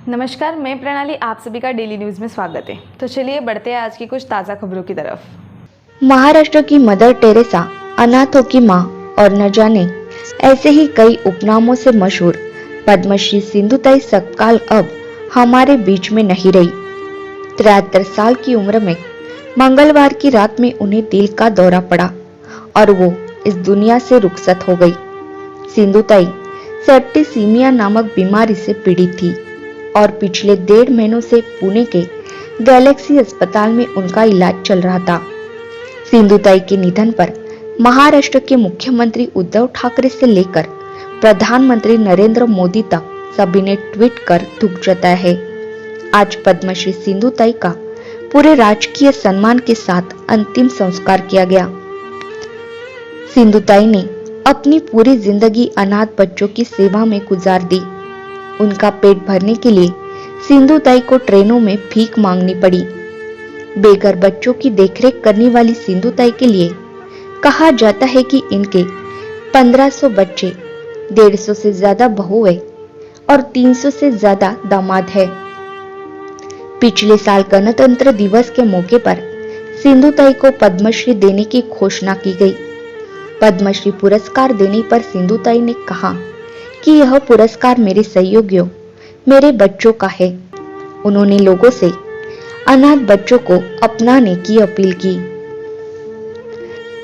नमस्कार, मैं प्रणाली, आप सभी का डेली न्यूज़ में स्वागत है। तो चलिए बढ़ते हैं आज की कुछ ताज़ा खबरों की तरफ। महाराष्ट्र की मदर टेरेसा, अनाथों की मां और न जाने ऐसे ही कई उपनामों से मशहूर पद्मश्री सिंधुताई सकपाल अब हमारे बीच में नहीं रही। 73 साल की उम्र में मंगलवार की रात में उन्हें दिल का दौरा पड़ा और वो इस दुनिया से रुखसत हो गई। सिंधुताई सेप्टिसीमिया नामक बीमारी से पीड़ित थी और पिछले 1.5 महीनों से पुणे के गैलेक्सी अस्पताल में उनका इलाज चल रहा था। सिंधुताई के निधन पर महाराष्ट्र के मुख्यमंत्री उद्धव ठाकरे से लेकर प्रधानमंत्री नरेंद्र मोदी तक सभी ने ट्वीट कर दुख जताया है। आज पद्मश्री सिंधुताई का पूरे राजकीय सम्मान के साथ अंतिम संस्कार किया गया। सिंधुताई ने अपनी पूरी जिंदगी अनाथ बच्चों की सेवा में गुजार दी। उनका पेट भरने के लिए सिंधुताई को ट्रेनों में भीख मांगनी पड़ी। बेघर बच्चों की देखरेख करने वाली सिंधुताई के लिए कहा जाता है कि इनके 1500 बच्चे, 150 से ज्यादा बहुएं और 300 से ज्यादा दामाद है। पिछले साल गणतंत्र दिवस के मौके पर सिंधुताई को पद्मश्री देने की घोषणा की गई। पद्मश्री पुरस्कार देने पर सिंधुताई ने कहा कि यह पुरस्कार मेरे सहयोगियों, मेरे बच्चों का है। उन्होंने लोगों से अनाथ बच्चों को अपनाने की अपील की।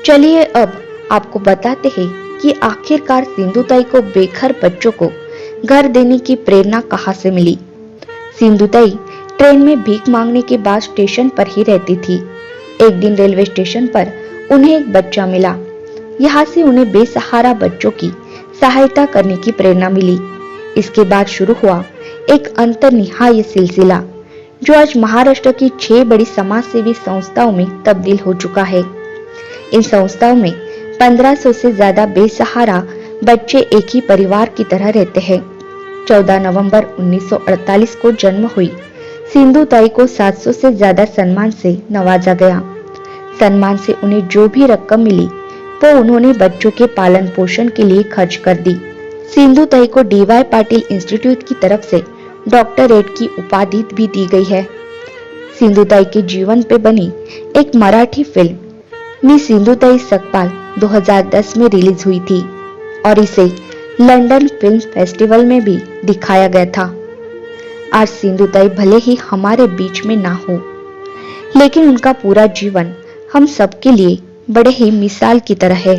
चलिए अब आपको बताते हैं कि आखिरकार सिंधुताई को बेघर बच्चों को घर देने की प्रेरणा कहां से मिली। सिंधुताई ट्रेन में भीख मांगने के बाद स्टेशन पर ही रहती थी। एक दिन रेलवे स्टेशन पर उन्हें एक बच्चा मिला। यहाँ से उन्हें बेसहारा बच्चों की सहायता करने की प्रेरणा मिली। इसके बाद शुरू हुआ एक अंतर्निहाय सिलसिला जो आज महाराष्ट्र की 6 बड़ी समाज सेवी संस्थाओं में तब्दील हो चुका है। इन संस्थाओं में 1500 से ज्यादा बेसहारा बच्चे एक ही परिवार की तरह रहते हैं। 14 नवंबर 1948 को जन्म हुई सिंधुताई को 700 से ज्यादा सम्मान से नवाजा गया। सम्मान से उन्हें जो भी रकम मिली वो उन्होंने बच्चों के पालन पोषण के लिए खर्च कर दी। सिंधुताई को डी.वाई. पाटिल इंस्टीट्यूट की तरफ से डॉक्टरेट की उपाधि भी दी गई है। सिंधुताई के जीवन पे बनी एक मराठी फिल्म मी सिंधुताई सकपाल 2010 में रिलीज हुई थी और इसे लंदन फिल्म फेस्टिवल में भी दिखाया गया था। आज सिंधुताई भले ही हमारे बीच में ना हो, लेकिन उनका पूरा जीवन हम सबके लिए बड़े ही मिसाल की तरह है।